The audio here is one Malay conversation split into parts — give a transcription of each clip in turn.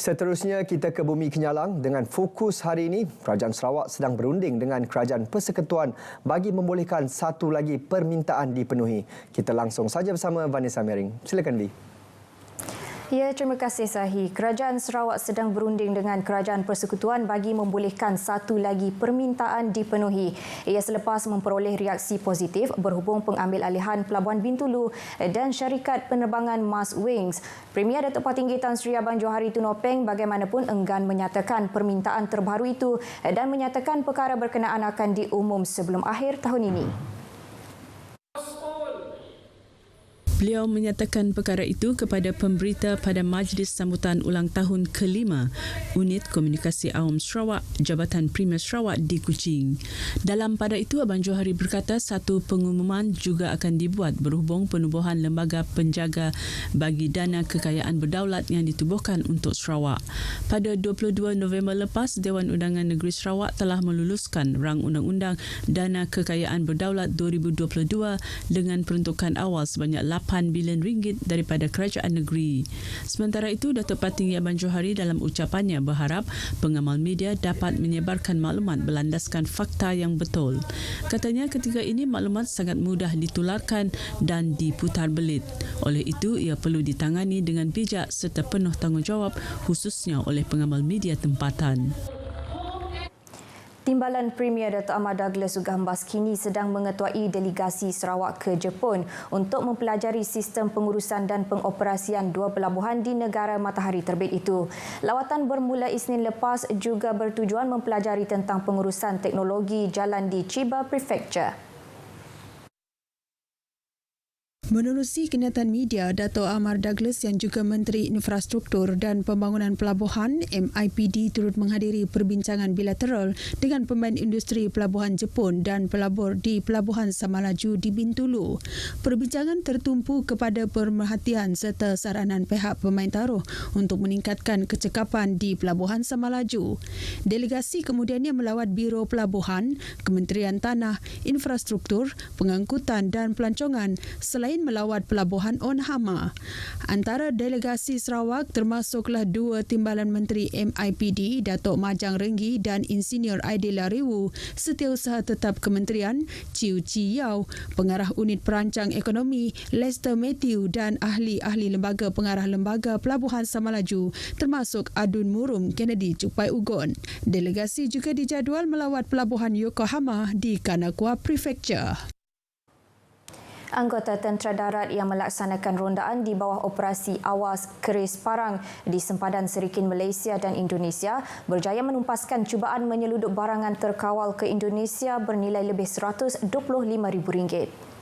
Seterusnya kita ke Bumi Kenyalang dengan fokus hari ini. Kerajaan Sarawak sedang berunding dengan Kerajaan Persekutuan bagi membolehkan satu lagi permintaan dipenuhi. Kita langsung saja bersama Vanessa Mering. Silakan Vi. Ya, terima kasih Sahi. Kerajaan Sarawak sedang berunding dengan Kerajaan Persekutuan bagi membolehkan satu lagi permintaan dipenuhi. Ia selepas memperoleh reaksi positif berhubung pengambilalihan Pelabuhan Bintulu dan syarikat penerbangan Mars Wings. Premier Datuk Patinggi Tan Sri Abang Johari Tunopeng bagaimanapun enggan menyatakan permintaan terbaru itu dan menyatakan perkara berkenaan akan diumum sebelum akhir tahun ini. Beliau menyatakan perkara itu kepada pemberita pada Majlis Sambutan Ulang Tahun ke-5 Unit Komunikasi Awam Sarawak, Jabatan Premier Sarawak di Kuching. Dalam pada itu, Abang Johari berkata satu pengumuman juga akan dibuat berhubung penubuhan lembaga penjaga bagi dana kekayaan berdaulat yang ditubuhkan untuk Sarawak. Pada 22 November lepas, Dewan Undangan Negeri Sarawak telah meluluskan rang undang-undang Dana Kekayaan Berdaulat 2022 dengan peruntukan awal sebanyak 8 bilion ringgit daripada kerajaan negeri. Sementara itu, Datuk Patinggi Abang Johari dalam ucapannya berharap pengamal media dapat menyebarkan maklumat berlandaskan fakta yang betul. Katanya ketika ini maklumat sangat mudah ditularkan dan diputar belit. Oleh itu, ia perlu ditangani dengan bijak serta penuh tanggungjawab khususnya oleh pengamal media tempatan. Timbalan Premier Datuk Ahmad Douglas Sugambas kini sedang mengetuai delegasi Sarawak ke Jepun untuk mempelajari sistem pengurusan dan pengoperasian dua pelabuhan di negara matahari terbit itu. Lawatan bermula Isnin lepas juga bertujuan mempelajari tentang pengurusan teknologi jalan di Chiba Prefecture. Menerusi kenyataan media, Dato' Ahmad Douglas yang juga Menteri Infrastruktur dan Pembangunan Pelabuhan MIPD turut menghadiri perbincangan bilateral dengan pemain industri pelabuhan Jepun dan pelabur di Pelabuhan Samalaju di Bintulu. Perbincangan tertumpu kepada pemerhatian serta saranan pihak pemain taruh untuk meningkatkan kecekapan di Pelabuhan Samalaju. Delegasi kemudiannya melawat Biro Pelabuhan, Kementerian Tanah, Infrastruktur, Pengangkutan dan Pelancongan selain melawat Pelabuhan Onhama. Antara delegasi Sarawak termasuklah dua timbalan Menteri MIPD, Datuk Majang Renggi dan Insinyur Aidila Rewu, Setiausaha Tetap Kementerian, Chiu Chi Yau, Pengarah Unit Perancang Ekonomi, Lester Matthew dan ahli-ahli lembaga pengarah lembaga Pelabuhan Samalaju termasuk Adun Murum Kennedy Cupai Ugon. Delegasi juga dijadual melawat Pelabuhan Yokohama di Kanagawa Prefecture. Anggota Tentera Darat yang melaksanakan rondaan di bawah operasi awas keris parang di sempadan Serikin Malaysia dan Indonesia berjaya menumpaskan cubaan menyelundup barangan terkawal ke Indonesia bernilai lebih RM125,000.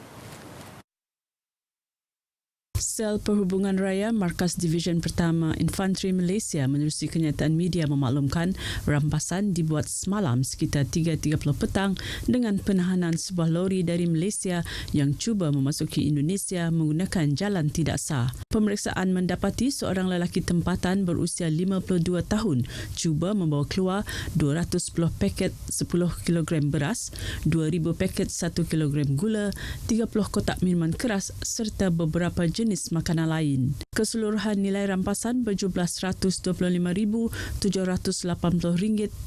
Sel Perhubungan Raya Markas Division Pertama Infanteri Malaysia menerusi kenyataan media memaklumkan rampasan dibuat semalam sekitar 3.30 petang dengan penahanan sebuah lori dari Malaysia yang cuba memasuki Indonesia menggunakan jalan tidak sah. Pemeriksaan mendapati seorang lelaki tempatan berusia 52 tahun cuba membawa keluar 210 paket 10 kg beras, 2,000 paket 1 kg gula, 30 kotak minuman keras serta beberapa jenis makanan lain. Keseluruhan nilai rampasan berjumlah RM125,780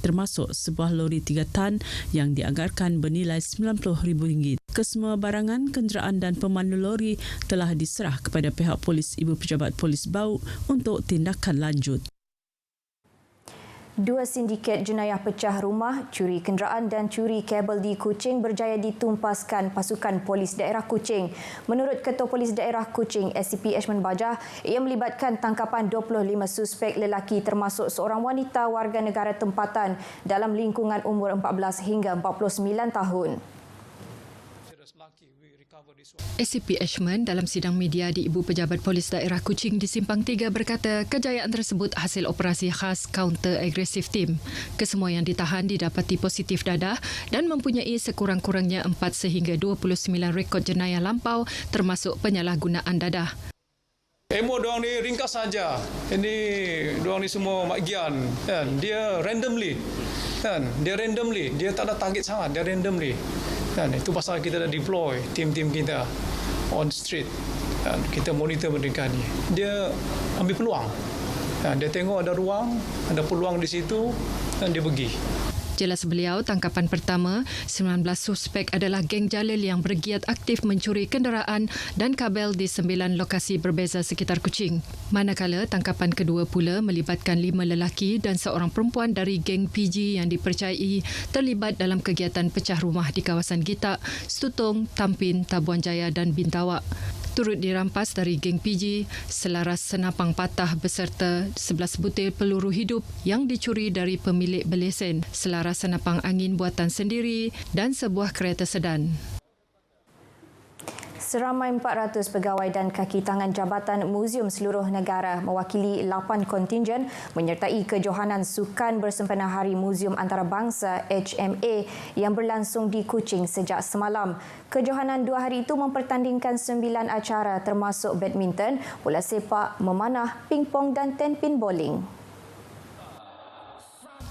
termasuk sebuah lori 3 tan yang dianggarkan bernilai RM90,000. Kesemua barangan, kenderaan dan pemandu lori telah diserah kepada pihak polis Ibu Pejabat Polis Bau untuk tindakan lanjut. Dua sindiket jenayah pecah rumah, curi kenderaan dan curi kabel di Kuching berjaya ditumpaskan pasukan polis daerah Kuching. Menurut Ketua Polis Daerah Kuching, SCP Ashman Bajah, ia melibatkan tangkapan 25 suspek lelaki termasuk seorang wanita warga negara tempatan dalam lingkungan umur 14 hingga 49 tahun. SCP Ashman dalam sidang media di Ibu Pejabat Polis Daerah Kuching di Simpang 3 berkata kejayaan tersebut hasil operasi khas Counter Aggressive Team. Kesemua yang ditahan didapati positif dadah dan mempunyai sekurang-kurangnya 4 sehingga 29 rekod jenayah lampau termasuk penyalahgunaan dadah. Emo diorang ni ringkas saja. Ini diorang ni semua magian kan. Dia randomly. Kan? Dia tak ada target sangat, dia randomly. Kan, itu pasal kita dah deploy tim-tim kita on street. Kan, kita monitor mereka ni. Dia ambil peluang. Dia tengok ada ruang, ada peluang di situ dan dia pergi. Jelas beliau, tangkapan pertama, 19 suspek adalah geng jalil yang bergiat aktif mencuri kenderaan dan kabel di 9 lokasi berbeza sekitar Kuching. Manakala tangkapan kedua pula melibatkan 5 lelaki dan seorang perempuan dari geng PG yang dipercayai terlibat dalam kegiatan pecah rumah di kawasan Gitak, Stutong, Tampin, Tabuan Jaya dan Bintawak. Turut dirampas dari geng PG selaras senapang patah beserta 11 butir peluru hidup yang dicuri dari pemilik belesen, selaras senapang angin buatan sendiri dan sebuah kereta sedan. Seramai 400 pegawai dan kaki tangan Jabatan Muzium seluruh negara mewakili 8 kontingen menyertai kejohanan Sukan Bersempena Hari Muzium Antarabangsa HMA yang berlangsung di Kuching sejak semalam. Kejohanan 2 hari itu mempertandingkan 9 acara termasuk badminton, bola sepak, memanah, pingpong dan 10 pin bowling.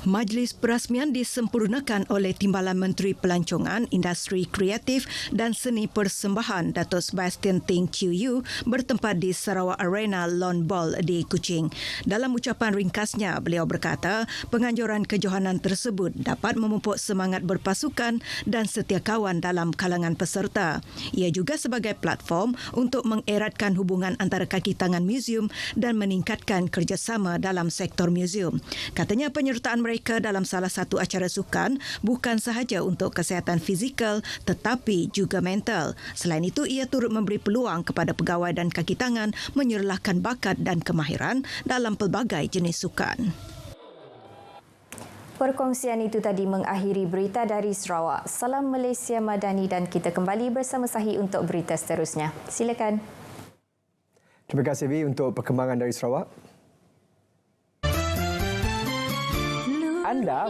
Majlis perasmian disempurnakan oleh Timbalan Menteri Pelancongan, Industri Kreatif dan Seni Persembahan Datuk Sebastian Ting Chiu Yu bertempat di Sarawak Arena Lawn Ball di Kuching. Dalam ucapan ringkasnya, beliau berkata penganjuran kejohanan tersebut dapat memupuk semangat berpasukan dan setia kawan dalam kalangan peserta. Ia juga sebagai platform untuk mengeratkan hubungan antara kaki tangan muzium dan meningkatkan kerjasama dalam sektor muzium. Katanya penyertaan mereka dalam salah satu acara sukan bukan sahaja untuk kesihatan fizikal tetapi juga mental. Selain itu, ia turut memberi peluang kepada pegawai dan kaki tangan menyerlahkan bakat dan kemahiran dalam pelbagai jenis sukan. Perkongsian itu tadi mengakhiri berita dari Sarawak. Salam Malaysia Madani dan kita kembali bersama Sahi untuk berita seterusnya. Silakan. Terima kasih Vi untuk perkembangan dari Sarawak. Anda